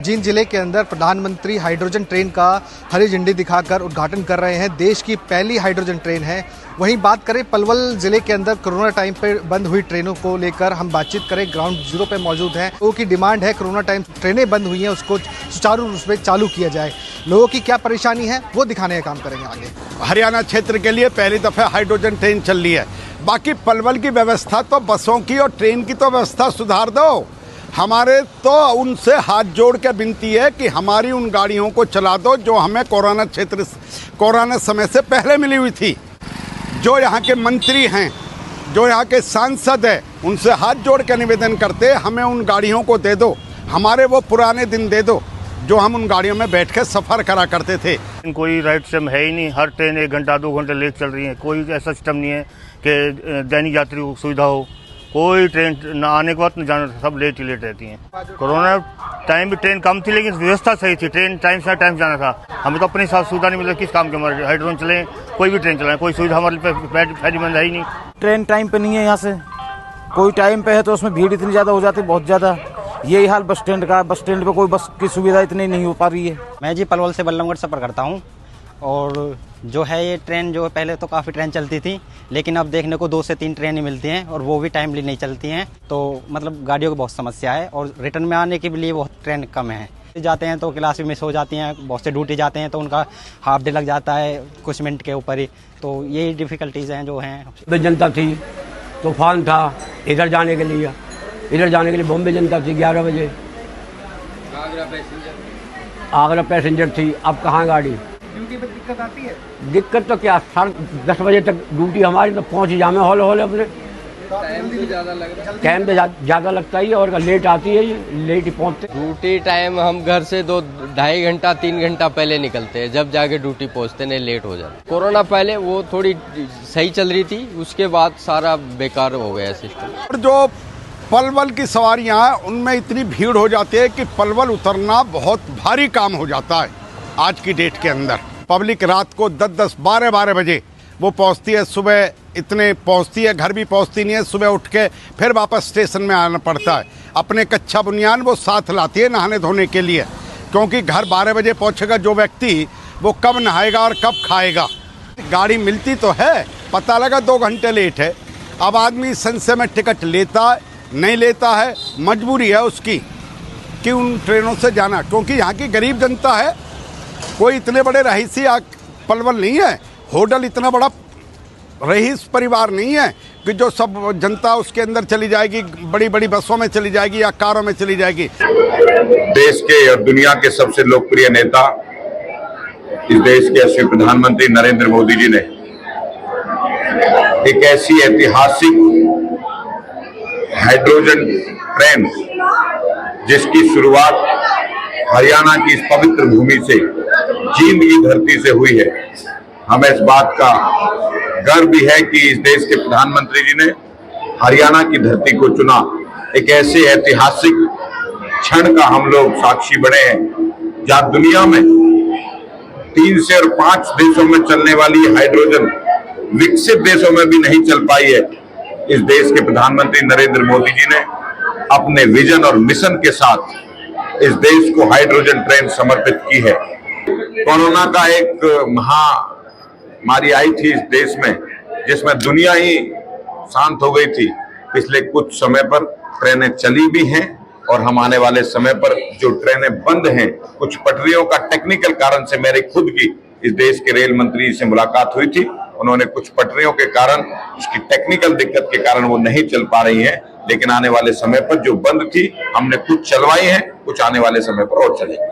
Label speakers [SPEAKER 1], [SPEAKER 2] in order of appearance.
[SPEAKER 1] जींद जिले के अंदर प्रधानमंत्री हाइड्रोजन ट्रेन का हरी झंडी दिखाकर उद्घाटन कर रहे हैं। देश की पहली हाइड्रोजन ट्रेन है। वहीं बात करें पलवल जिले के अंदर कोरोना टाइम पे बंद हुई ट्रेनों को लेकर हम बातचीत करें। ग्राउंड जीरो पे मौजूद हैं। लोगों की डिमांड है कोरोना टाइम ट्रेनें बंद हुई हैं उसको सुचारू रूप से चालू किया जाए। लोगों की क्या परेशानी है वो दिखाने का काम करेंगे आगे।
[SPEAKER 2] हरियाणा क्षेत्र के लिए पहली दफ़ा हाइड्रोजन ट्रेन चल रही है। बाकी पलवल की व्यवस्था तो बसों की और ट्रेन की तो व्यवस्था सुधार दो। हमारे तो उनसे हाथ जोड़ के विनती है कि हमारी उन गाड़ियों को चला दो जो हमें कोरोना समय से पहले मिली हुई थी। जो यहाँ के मंत्री हैं, जो यहाँ के सांसद हैं, उनसे हाथ जोड़ के निवेदन करते हमें उन गाड़ियों को दे दो। हमारे वो पुराने दिन दे दो जो हम उन गाड़ियों में बैठ कर सफ़र करा करते थे।
[SPEAKER 3] कोई राइट सिस्टम है ही नहीं। हर ट्रेन 1 घंटा 2 घंटे लेट चल रही है। कोई ऐसा सिस्टम नहीं है कि दैनिक यात्री को सुविधा हो। कोई ट्रेन न आने के बाद न जाने, सब लेट ही लेट रहती हैं। कोरोना टाइम भी ट्रेन कम थी लेकिन व्यवस्था सही थी। ट्रेन टाइम से जाना था। हमें तो अपनी साथ सुविधा नहीं मिली। किस काम के हमारे हाइड्रोजन चले, कोई भी ट्रेन चलाएं, कोई सुविधा हमारे फायदेमंद है ही नहीं।
[SPEAKER 4] ट्रेन टाइम पे नहीं है। यहाँ से कोई टाइम पे है तो उसमें भीड़ इतनी ज़्यादा हो जाती है, बहुत ज़्यादा। यही हाल बस स्टैंड का। बस स्टैंड पे कोई बस की सुविधा इतनी नहीं हो पा रही है।
[SPEAKER 5] मैं जी पलवल से बल्लभगढ़ सफ़र करता हूँ और जो है ये ट्रेन जो पहले तो काफ़ी ट्रेन चलती थी लेकिन अब देखने को 2 से 3 ट्रेनें मिलती हैं और वो भी टाइमली नहीं चलती हैं। तो मतलब गाड़ियों की बहुत समस्या है और रिटर्न में आने के लिए बहुत ट्रेन कम है। जाते हैं तो क्लास भी मिस हो जाती हैं। बहुत से ड्यूटी जाते हैं तो उनका हाफ डे लग जाता है कुछ मिनट के ऊपर ही। तो यही डिफ़िकल्टीज़ हैं जो हैं।
[SPEAKER 6] जनता थी, तूफान था इधर जाने के लिए बॉम्बे जनता थी 11 बजे। आगरा पैसेंजर थी। अब कहाँ गाड़ी।
[SPEAKER 1] ड्यूटी पर दिक्कत आती है।
[SPEAKER 6] दिक्कत तो क्या, 10:30 बजे तक ड्यूटी हमारी, तो पहुँच जामे हॉल अपने। टाइम तो ज़्यादा लगता ही है और लेट आती है, ये लेट ही पहुँचते।
[SPEAKER 7] ड्यूटी टाइम हम घर से 2-2.5 घंटा 3 घंटा पहले निकलते हैं, जब जाके ड्यूटी पहुँचते नहीं लेट हो जाते। कोरोना पहले वो थोड़ी सही चल रही थी, उसके बाद सारा बेकार हो गया सिस्टम।
[SPEAKER 2] जो पलवल की सवारियाँ हैं उनमें इतनी भीड़ हो जाती है कि पलवल उतरना बहुत भारी काम हो जाता है। आज की डेट के अंदर पब्लिक रात को 10-10, 12-12 बजे वो पहुंचती है। सुबह इतने पहुंचती है, घर भी पहुंचती नहीं है। सुबह उठ के फिर वापस स्टेशन में आना पड़ता है। अपने कच्चा बुनियान वो साथ लाती है नहाने धोने के लिए, क्योंकि घर 12 बजे पहुंचेगा जो व्यक्ति, वो कब नहाएगा और कब खाएगा। गाड़ी मिलती तो है, पता लगा 2 घंटे लेट है। अब आदमी संशय में टिकट लेता है, नहीं लेता है, मजबूरी है उसकी कि उन ट्रेनों से जाना, क्योंकि यहाँ की गरीब जनता है। कोई इतने बड़े रईसी पलवल नहीं है, होटल इतना बड़ा रईस परिवार नहीं है कि जो सब जनता उसके अंदर चली जाएगी, बड़ी बड़ी बसों में चली जाएगी या कारों में चली जाएगी।
[SPEAKER 8] देश के और दुनिया के सबसे लोकप्रिय नेता, इस देश के यशस्वी प्रधानमंत्री नरेंद्र मोदी जी ने एक ऐसी ऐतिहासिक हाइड्रोजन ट्रेन जिसकी शुरुआत हरियाणा की इस पवित्र भूमि से, जींद की धरती से हुई है। हमें इस बात का गर्व भी है कि इस देश के प्रधानमंत्री जी ने हरियाणा की धरती को चुना। एक ऐसे ऐतिहासिक क्षण का हम लोग साक्षी बने हैं जहां दुनिया में 3 से और 5 देशों में चलने वाली हाइड्रोजन विकसित देशों में भी नहीं चल पाई है। इस देश के प्रधानमंत्री नरेंद्र मोदी जी ने अपने विजन और मिशन के साथ इस देश को हाइड्रोजन ट्रेन समर्पित की है। कोरोना का एक महामारी आई थी इस देश में, जिसमें दुनिया ही शांत हो गई थी। पिछले कुछ समय पर ट्रेनें चली भी हैं और हम आने वाले समय पर जो ट्रेनें बंद हैं, कुछ पटरियों का टेक्निकल कारण से, मेरे खुद की इस देश के रेल मंत्री से मुलाकात हुई थी। उन्होंने कुछ पटरियों के कारण, उसकी टेक्निकल दिक्कत के कारण वो नहीं चल पा रही हैं, लेकिन आने वाले समय पर जो बंद थी हमने कुछ चलवाई हैं, कुछ आने वाले समय पर और चलेंगी।